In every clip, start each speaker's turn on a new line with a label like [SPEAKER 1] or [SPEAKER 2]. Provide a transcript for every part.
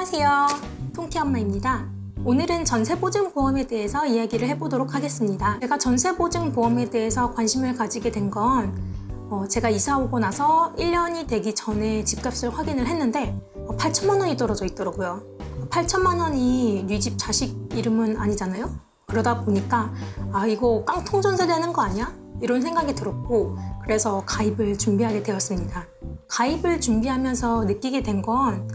[SPEAKER 1] 안녕하세요. 통키엄마입니다. 오늘은 전세보증보험에 대해서 이야기를 해보도록 하겠습니다. 제가 전세보증보험에 대해서 관심을 가지게 된 건 제가 이사 오고 나서 1년이 되기 전에 집값을 확인을 했는데 8천만 원이 떨어져 있더라고요. 8천만 원이 네 집 자식 이름은 아니잖아요? 그러다 보니까 이거 깡통 전세 되는 거 아니야? 이런 생각이 들었고, 그래서 가입을 준비하게 되었습니다. 가입을 준비하면서 느끼게 된 건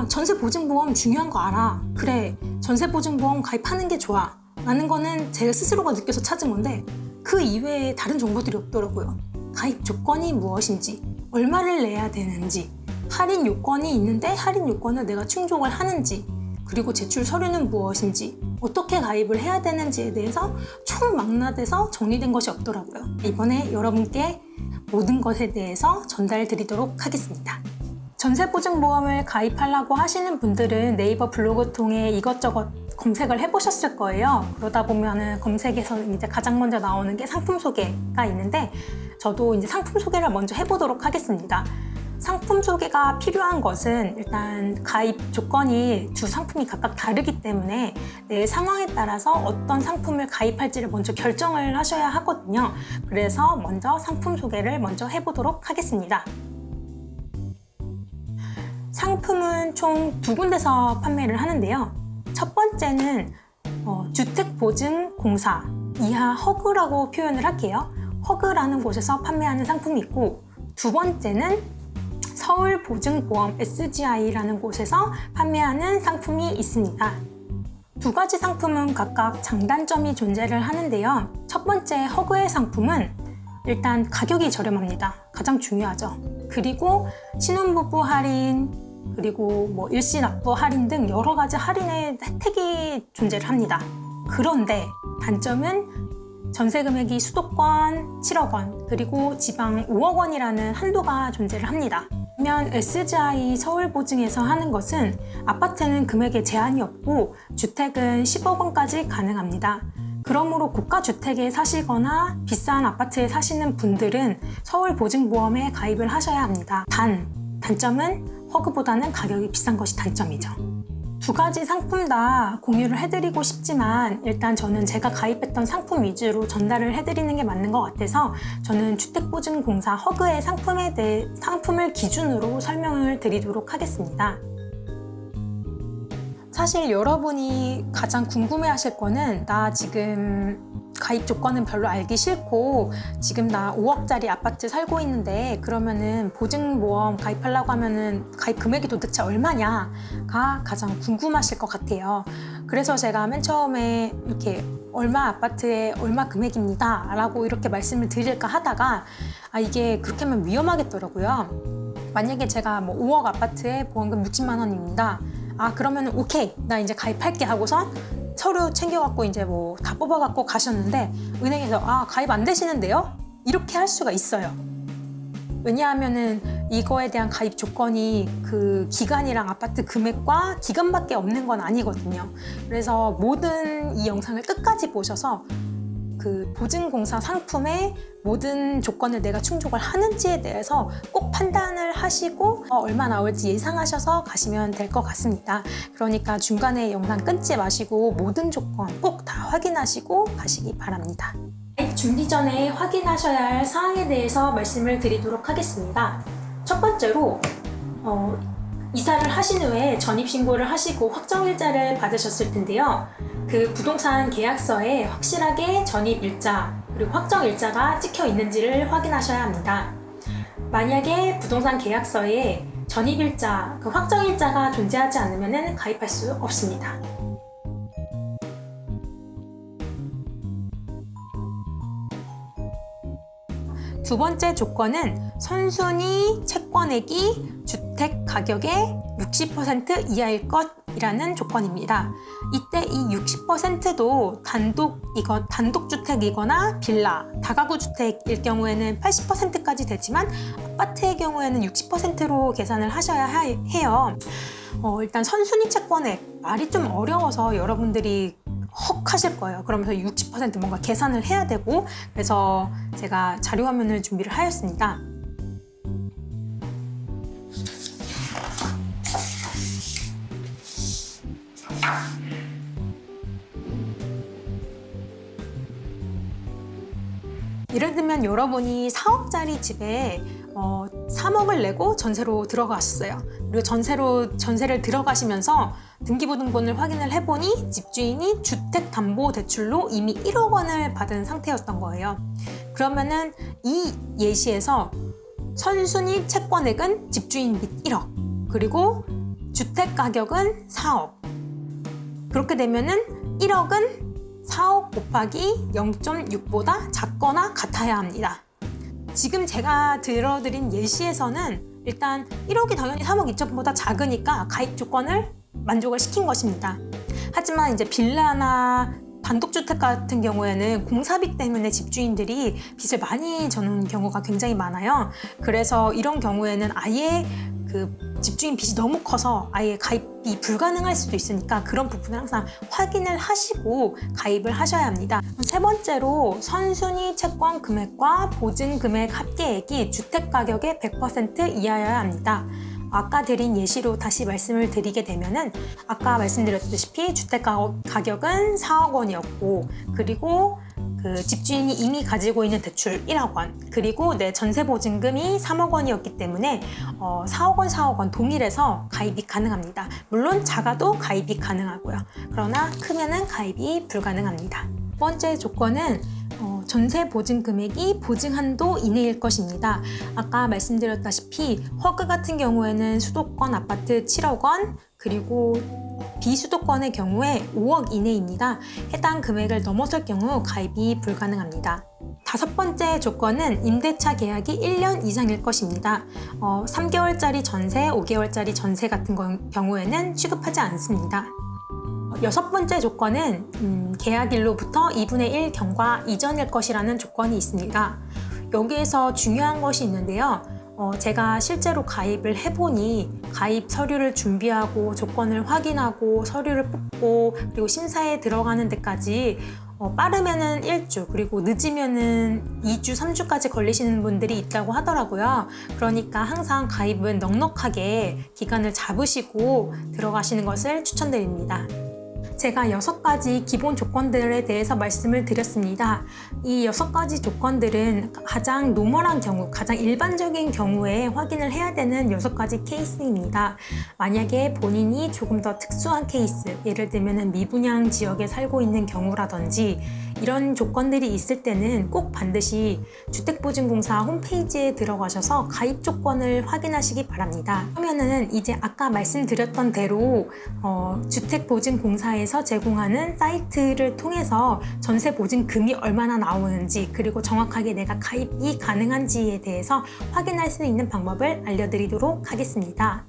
[SPEAKER 1] 전세보증보험 중요한 거 알아. 그래, 전세보증보험 가입하는 게 좋아. 라는 거는 제가 스스로가 느껴서 찾은 건데 그 이외에 다른 정보들이 없더라고요. 가입 조건이 무엇인지, 얼마를 내야 되는지, 할인 요건이 있는데 할인 요건을 내가 충족을 하는지, 그리고 제출 서류는 무엇인지, 어떻게 가입을 해야 되는지에 대해서 총망라돼서 정리된 것이 없더라고요. 이번에 여러분께 모든 것에 대해서 전달드리도록 하겠습니다. 전세보증보험을 가입하려고 하시는 분들은 네이버 블로그 통해 이것저것 검색을 해보셨을 거예요. 그러다 보면은 검색에서 이제 가장 먼저 나오는 게 상품 소개가 있는데, 저도 이제 상품 소개를 먼저 해보도록 하겠습니다. 상품 소개가 필요한 것은 일단 가입 조건이 두 상품이 각각 다르기 때문에 내 상황에 따라서 어떤 상품을 가입할지를 먼저 결정을 하셔야 하거든요. 그래서 먼저 상품 소개를 먼저 해보도록 하겠습니다. 상품은 총 두 군데서 판매를 하는데요. 첫 번째는 주택보증공사, 이하 허그라고 표현을 할게요. 허그라는 곳에서 판매하는 상품이 있고, 두 번째는 서울보증보험 SGI라는 곳에서 판매하는 상품이 있습니다. 두 가지 상품은 각각 장단점이 존재를 하는데요. 첫 번째 허그의 상품은 일단 가격이 저렴합니다. 가장 중요하죠. 그리고 신혼부부 할인, 그리고 일시납부 할인 등 여러 가지 할인의 혜택이 존재를 합니다. 그런데 단점은 전세 금액이 수도권 7억 원, 그리고 지방 5억 원이라는 한도가 존재를 합니다. 반면 SGI 서울보증에서 하는 것은 아파트는 금액에 제한이 없고 주택은 10억 원까지 가능합니다. 그러므로 고가주택에 사시거나 비싼 아파트에 사시는 분들은 서울보증보험에 가입을 하셔야 합니다. 단점은 허그보다는 가격이 비싼 것이 단점이죠. 두 가지 상품 다 공유를 해드리고 싶지만 일단 저는 제가 가입했던 상품 위주로 전달을 해드리는 게 맞는 것 같아서 저는 주택보증공사 허그의 상품을 기준으로 설명을 드리도록 하겠습니다. 사실 여러분이 가장 궁금해하실 거는 나 지금 가입 조건은 별로 알기 싫고 지금 나 5억짜리 아파트 살고 있는데 그러면은 보증보험 가입하려고 하면은 가입 금액이 도대체 얼마냐가 가장 궁금하실 것 같아요. 그래서 제가 맨 처음에 이렇게 얼마 아파트에 얼마 금액입니다 라고 이렇게 말씀을 드릴까 하다가 이게 그렇게 하면 위험하겠더라고요. 만약에 제가 5억 아파트에 보험금 60만 원입니다. 그러면 오케이, 나 이제 가입할게 하고선 서류 챙겨갖고 이제 다 뽑아갖고 가셨는데 은행에서 가입 안 되시는데요? 이렇게 할 수가 있어요. 왜냐하면은 이거에 대한 가입 조건이 그 기간이랑 아파트 금액과 기간밖에 없는 건 아니거든요. 그래서 모든 이 영상을 끝까지 보셔서 그 보증공사 상품의 모든 조건을 내가 충족을 하는지에 대해서 꼭 판단을 하시고 얼마 나올지 예상하셔서 가시면 될 것 같습니다. 그러니까 중간에 영상 끊지 마시고 모든 조건 꼭 다 확인하시고 가시기 바랍니다. 가입 준비 전에 확인하셔야 할 사항에 대해서 말씀을 드리도록 하겠습니다. 첫 번째로 이사를 하신 후에 전입신고를 하시고 확정일자를 받으셨을 텐데요. 그 부동산 계약서에 확실하게 전입일자 그리고 확정일자가 찍혀 있는지를 확인하셔야 합니다. 만약에 부동산 계약서에 전입일자, 그 확정일자가 존재하지 않으면 가입할 수 없습니다. 두 번째 조건은 선순위 채권액이 주택 가격의 60% 이하일 것이라는 조건입니다. 이때 이 60%도 단독주택이거나 빌라, 다가구 주택일 경우에는 80%까지 되지만 아파트의 경우에는 60%로 계산을 하셔야 해요. 일단 선순위 채권액, 말이 좀 어려워서 여러분들이 헉 하실 거예요. 그러면서 60% 뭔가 계산을 해야 되고, 그래서 제가 자료 화면을 준비를 하였습니다. 예를 들면 여러분이 4억짜리 집에 3억을 내고 전세로 들어가셨어요. 그리고 전세를 들어가시면서 등기부등본을 확인을 해보니 집주인이 주택담보대출로 이미 1억 원을 받은 상태였던 거예요. 그러면은 이 예시에서 선순위 채권액은 집주인 빚 1억, 그리고 주택 가격은 4억. 그렇게 되면은 1억은 4억 곱하기 0.6보다 작거나 같아야 합니다. 지금 제가 들어드린 예시에서는 일단 1억이 당연히 3억 2천보다 작으니까 가입 조건을 만족을 시킨 것입니다. 하지만 이제 빌라나 단독주택 같은 경우에는 공사비 때문에 집주인들이 빚을 많이 져는 경우가 굉장히 많아요. 그래서 이런 경우에는 아예 집주인 빚이 너무 커서 아예 가입이 불가능할 수도 있으니까 그런 부분을 항상 확인을 하시고 가입을 하셔야 합니다. 세 번째로 선순위 채권 금액과 보증 금액 합계액이 주택 가격의 100% 이하여야 합니다. 아까 드린 예시로 다시 말씀을 드리게 되면은 아까 말씀드렸다시피 주택 가격은 4억 원이었고, 그리고 집주인이 이미 가지고 있는 대출 1억 원, 그리고 내 전세 보증금이 3억 원이었기 때문에 4억 원 동일해서 가입이 가능합니다. 물론 작아도 가입이 가능하고요. 그러나 크면은 가입이 불가능합니다. 두 번째 조건은 전세 보증 금액이 보증 한도 이내일 것입니다. 아까 말씀드렸다시피 허그 같은 경우에는 수도권 아파트 7억 원, 그리고 비수도권의 경우에 5억 이내입니다. 해당 금액을 넘어설 경우 가입이 불가능합니다. 다섯 번째 조건은 임대차 계약이 1년 이상일 것입니다. 3개월짜리 전세, 5개월짜리 전세 같은 경우에는 취급하지 않습니다. 여섯 번째 조건은 계약일로부터 2분의 1 경과 이전일 것이라는 조건이 있습니다. 여기에서 중요한 것이 있는데요. 제가 실제로 가입을 해보니 가입 서류를 준비하고 조건을 확인하고 서류를 뽑고 그리고 심사에 들어가는 데까지 빠르면은 1주, 그리고 늦으면은 2주, 3주까지 걸리시는 분들이 있다고 하더라고요. 그러니까 항상 가입은 넉넉하게 기간을 잡으시고 들어가시는 것을 추천드립니다. 제가 6가지 기본 조건들에 대해서 말씀을 드렸습니다. 이 6가지 조건들은 가장 노멀한 경우, 가장 일반적인 경우에 확인을 해야 되는 6가지 케이스입니다. 만약에 본인이 조금 더 특수한 케이스, 예를 들면 미분양 지역에 살고 있는 경우라든지 이런 조건들이 있을 때는 꼭 반드시 주택보증공사 홈페이지에 들어가셔서 가입 조건을 확인하시기 바랍니다. 그러면은 이제 아까 말씀드렸던 대로 주택보증공사에서 제공하는 사이트를 통해서 전세 보증금이 얼마나 나오는지, 그리고 정확하게 내가 가입이 가능한지에 대해서 확인할 수 있는 방법을 알려드리도록 하겠습니다.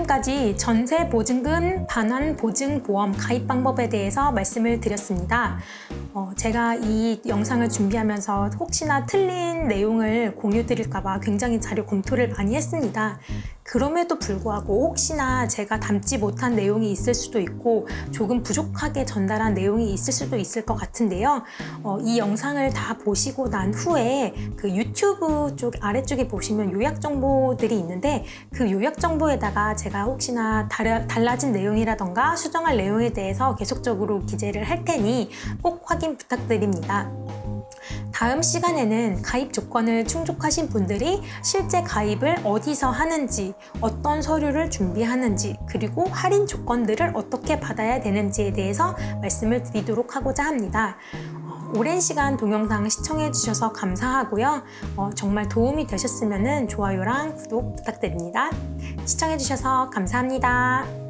[SPEAKER 1] 지금까지 전세 보증금 반환 보증 보험 가입 방법에 대해서 말씀을 드렸습니다. 제가 이 영상을 준비하면서 혹시나 틀린 내용을 공유드릴까봐 굉장히 자료 검토를 많이 했습니다. 그럼에도 불구하고 혹시나 제가 담지 못한 내용이 있을 수도 있고 조금 부족하게 전달한 내용이 있을 수도 있을 것 같은데요. 이 영상을 다 보시고 난 후에 그 유튜브 쪽 아래쪽에 보시면 요약 정보들이 있는데 그 요약 정보에다가 제가 혹시나 달라진 내용이라던가 수정할 내용에 대해서 계속적으로 기재를 할 테니 꼭 확인 부탁드립니다. 다음 시간에는 가입 조건을 충족하신 분들이 실제 가입을 어디서 하는지, 어떤 서류를 준비하는지, 그리고 할인 조건들을 어떻게 받아야 되는지에 대해서 말씀을 드리도록 하고자 합니다. 오랜 시간 동영상 시청해 주셔서 감사하고요. 정말 도움이 되셨으면 좋아요랑 구독 부탁드립니다. 시청해 주셔서 감사합니다.